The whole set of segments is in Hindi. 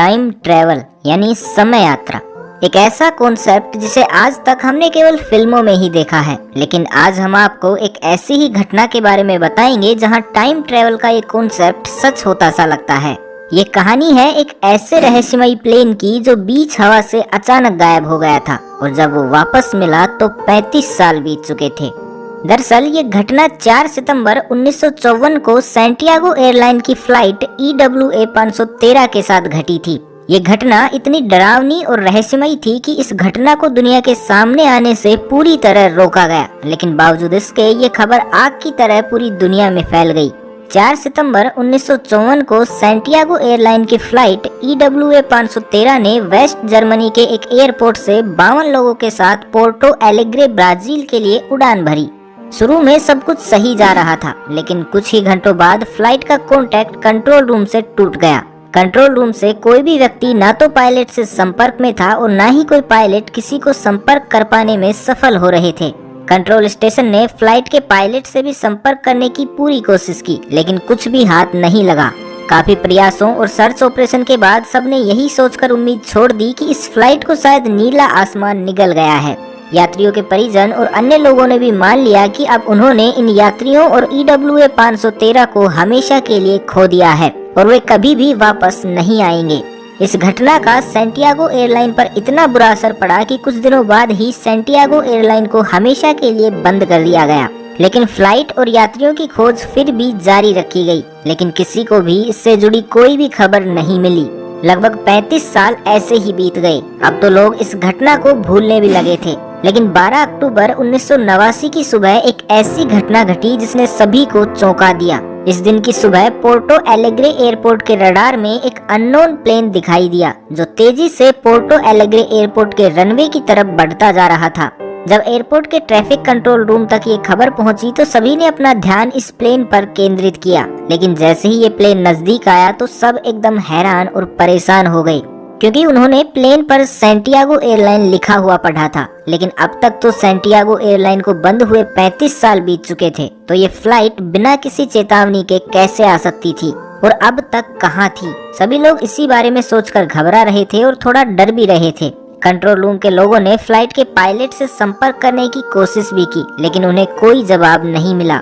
टाइम ट्रेवल यानी समय यात्रा एक ऐसा कॉन्सेप्ट जिसे आज तक हमने केवल फिल्मों में ही देखा है, लेकिन आज हम आपको एक ऐसी ही घटना के बारे में बताएंगे जहां टाइम ट्रेवल का ये कॉन्सेप्ट सच होता सा लगता है। ये कहानी है एक ऐसे रहस्यमयी प्लेन की जो बीच हवा से अचानक गायब हो गया था और जब वो वापस मिला तो 35 साल बीत चुके थे। दरअसल ये घटना 4 सितंबर 1954 को सैंटियागो एयरलाइन की फ्लाइट EWA 513 के साथ घटी थी। ये घटना इतनी डरावनी और रहस्यमयी थी कि इस घटना को दुनिया के सामने आने से पूरी तरह रोका गया, लेकिन बावजूद इसके ये खबर आग की तरह पूरी दुनिया में फैल गई। 4 सितंबर 1954 को सैंटियागो एयरलाइन की फ्लाइट EWA 513 ने वेस्ट जर्मनी के एक एयरपोर्ट से 52 लोगों के साथ पोर्टो एलेग्रे ब्राजील के लिए उड़ान भरी। शुरू में सब कुछ सही जा रहा था, लेकिन कुछ ही घंटों बाद फ्लाइट का कांटेक्ट कंट्रोल रूम से टूट गया। कंट्रोल रूम से कोई भी व्यक्ति ना तो पायलट से संपर्क में था और ना ही कोई पायलट किसी को संपर्क कर पाने में सफल हो रहे थे। कंट्रोल स्टेशन ने फ्लाइट के पायलट से भी संपर्क करने की पूरी कोशिश की, लेकिन कुछ भी हाथ नहीं लगा। काफी प्रयासों और सर्च ऑपरेशन के बाद सबने यही सोचकर उम्मीद छोड़ दी कि इस फ्लाइट को शायद नीला आसमान निगल गया है। यात्रियों के परिजन और अन्य लोगों ने भी मान लिया कि अब उन्होंने इन यात्रियों और EWA 513 को हमेशा के लिए खो दिया है और वे कभी भी वापस नहीं आएंगे। इस घटना का सैंटियागो एयरलाइन पर इतना बुरा असर पड़ा कि कुछ दिनों बाद ही सैंटियागो एयरलाइन को हमेशा के लिए बंद कर दिया गया। लेकिन फ्लाइट और यात्रियों की खोज फिर भी जारी रखी गई, लेकिन किसी को भी इससे जुड़ी कोई भी खबर नहीं मिली। लगभग 35 साल ऐसे ही बीत गए। अब तो लोग इस घटना को भूलने भी लगे थे, लेकिन 12 अक्टूबर 1989 की सुबह एक ऐसी घटना घटी जिसने सभी को चौंका दिया। इस दिन की सुबह पोर्टो एलेग्रे एयरपोर्ट के रडार में एक अननोन प्लेन दिखाई दिया जो तेजी से पोर्टो एलेग्रे एयरपोर्ट के रनवे की तरफ बढ़ता जा रहा था। जब एयरपोर्ट के ट्रैफिक कंट्रोल रूम तक ये खबर पहुंची तो सभी ने अपना ध्यान इस प्लेन पर केंद्रित किया, लेकिन जैसे ही ये प्लेन नजदीक आया तो सब एकदम हैरान और परेशान हो गए, क्योंकि उन्होंने प्लेन पर सैंटियागो एयरलाइन लिखा हुआ पढ़ा था। लेकिन अब तक तो सैंटियागो एयरलाइन को बंद हुए 35 साल बीत चुके थे, तो ये फ्लाइट बिना किसी चेतावनी के कैसे आ सकती थी और अब तक कहाँ थी। सभी लोग इसी बारे में सोचकर घबरा रहे थे और थोड़ा डर भी रहे थे। कंट्रोल रूम के लोगों ने फ्लाइट के पायलट से संपर्क करने की कोशिश भी की, लेकिन उन्हें कोई जवाब नहीं मिला।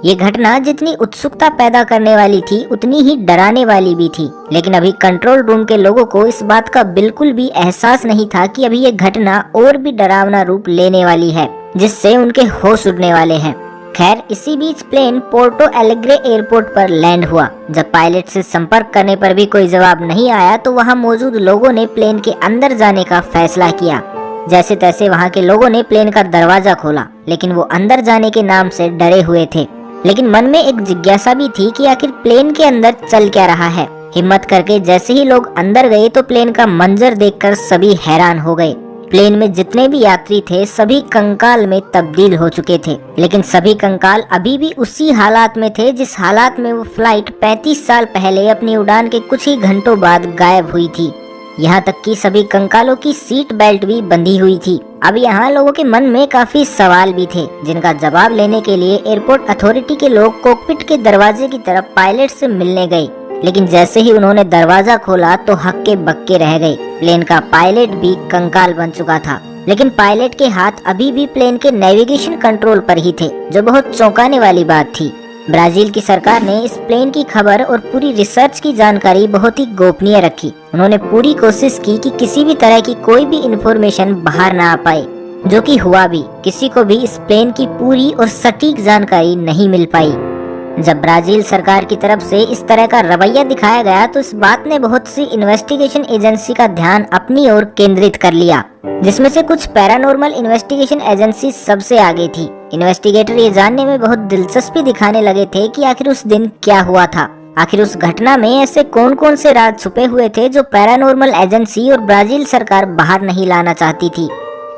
ये घटना जितनी उत्सुकता पैदा करने वाली थी उतनी ही डराने वाली भी थी, लेकिन अभी कंट्रोल रूम के लोगों को इस बात का बिल्कुल भी एहसास नहीं था कि अभी ये घटना और भी डरावना रूप लेने वाली है, जिससे उनके होश उड़ने वाले हैं। खैर, इसी बीच प्लेन पोर्टो एलेग्रे एयरपोर्ट पर लैंड हुआ। जब पायलट से संपर्क करने पर भी कोई जवाब नहीं आया तो वहां मौजूद लोगों ने प्लेन के अंदर जाने का फैसला किया। जैसे तैसे वहां के लोगों ने प्लेन का दरवाजा खोला, लेकिन वो अंदर जाने के नाम से डरे हुए थे। लेकिन मन में एक जिज्ञासा भी थी कि आखिर प्लेन के अंदर चल क्या रहा है। हिम्मत करके जैसे ही लोग अंदर गए तो प्लेन का मंजर देखकर सभी हैरान हो गए। प्लेन में जितने भी यात्री थे सभी कंकाल में तब्दील हो चुके थे, लेकिन सभी कंकाल अभी भी उसी हालात में थे जिस हालात में वो फ्लाइट 35 साल पहले अपनी उड़ान के कुछ ही घंटों बाद गायब हुई थी। यहाँ तक कि सभी कंकालों की सीट बेल्ट भी बंधी हुई थी। अब यहाँ लोगों के मन में काफी सवाल भी थे, जिनका जवाब लेने के लिए एयरपोर्ट अथॉरिटी के लोग कॉकपिट के दरवाजे की तरफ पायलट से मिलने गए, लेकिन जैसे ही उन्होंने दरवाजा खोला तो हक्के बक्के रह गए। प्लेन का पायलट भी कंकाल बन चुका था, लेकिन पायलट के हाथ अभी भी प्लेन के नेविगेशन कंट्रोल पर ही थे, जो बहुत चौंकाने वाली बात थी। ब्राजील की सरकार ने इस प्लेन की खबर और पूरी रिसर्च की जानकारी बहुत ही गोपनीय रखी। उन्होंने पूरी कोशिश की कि किसी भी तरह की कोई भी इंफॉर्मेशन बाहर ना आ पाए, जो कि हुआ भी। किसी को भी इस प्लेन की पूरी और सटीक जानकारी नहीं मिल पाई। जब ब्राजील सरकार की तरफ से इस तरह का रवैया दिखाया गया तो इस बात ने बहुत सी इन्वेस्टिगेशन एजेंसी का ध्यान अपनी ओर केंद्रित कर लिया, जिसमें से कुछ पैरानॉर्मल इन्वेस्टिगेशन एजेंसी सबसे आगे थी। इन्वेस्टिगेटर ये जानने में बहुत दिलचस्पी दिखाने लगे थे कि आखिर उस दिन क्या हुआ था। आखिर उस घटना में ऐसे कौन कौन से राज छुपे हुए थे जो पैरानॉर्मल एजेंसी और ब्राजील सरकार बाहर नहीं लाना चाहती थी।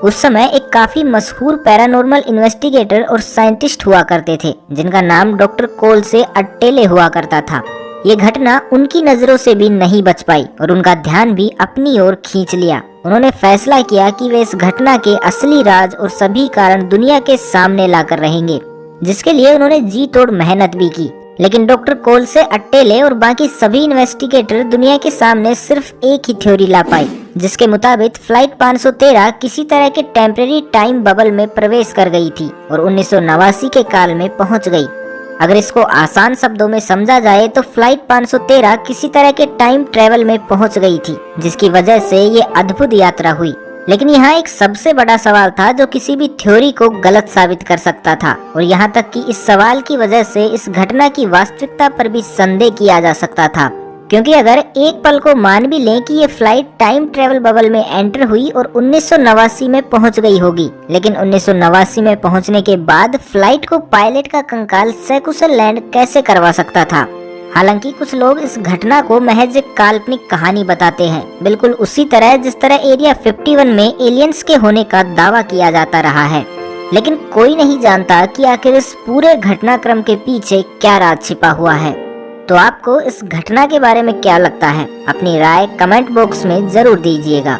उस समय एक काफी मशहूर पैरानॉर्मल इन्वेस्टिगेटर और साइंटिस्ट हुआ करते थे, जिनका नाम डॉक्टर कोल से अट्टेले हुआ करता था। ये घटना उनकी नजरों से भी नहीं बच पाई और उनका ध्यान भी अपनी ओर खींच लिया। उन्होंने फैसला किया कि वे इस घटना के असली राज और सभी कारण दुनिया के सामने लाकर रहेंगे, जिसके लिए उन्होंने जी तोड़ मेहनत भी की। लेकिन डॉक्टर कोल्से, अट्टेले और बाकी सभी इन्वेस्टिगेटर दुनिया के सामने सिर्फ एक ही थ्योरी ला पाए, जिसके मुताबिक फ्लाइट 513 किसी तरह के टेम्परेरी टाइम बबल में प्रवेश कर गई थी और 1989 के काल में पहुंच गई। अगर इसको आसान शब्दों में समझा जाए तो फ्लाइट 513 किसी तरह के टाइम ट्रेवल में पहुंच गई थी, जिसकी वजह से ये अद्भुत यात्रा हुई। लेकिन यहाँ एक सबसे बड़ा सवाल था जो किसी भी थ्योरी को गलत साबित कर सकता था, और यहाँ तक कि इस सवाल की वजह से इस घटना की वास्तविकता पर भी संदेह किया जा सकता था। क्योंकि अगर एक पल को मान भी लें कि ये फ्लाइट टाइम ट्रेवल बबल में एंटर हुई और 1989 में पहुंच गई होगी, लेकिन 1989 में पहुंचने के बाद फ्लाइट को पायलट का कंकाल सकुशल लैंड कैसे करवा सकता था। हालांकि कुछ लोग इस घटना को महज एक काल्पनिक कहानी बताते हैं, बिल्कुल उसी तरह जिस तरह एरिया 51 में एलियंस के होने का दावा किया जाता रहा है। लेकिन कोई नहीं जानता कि आखिर इस पूरे घटनाक्रम के पीछे क्या राज छिपा हुआ है। तो आपको इस घटना के बारे में क्या लगता है? अपनी राय कमेंट बॉक्स में जरूर दीजिएगा।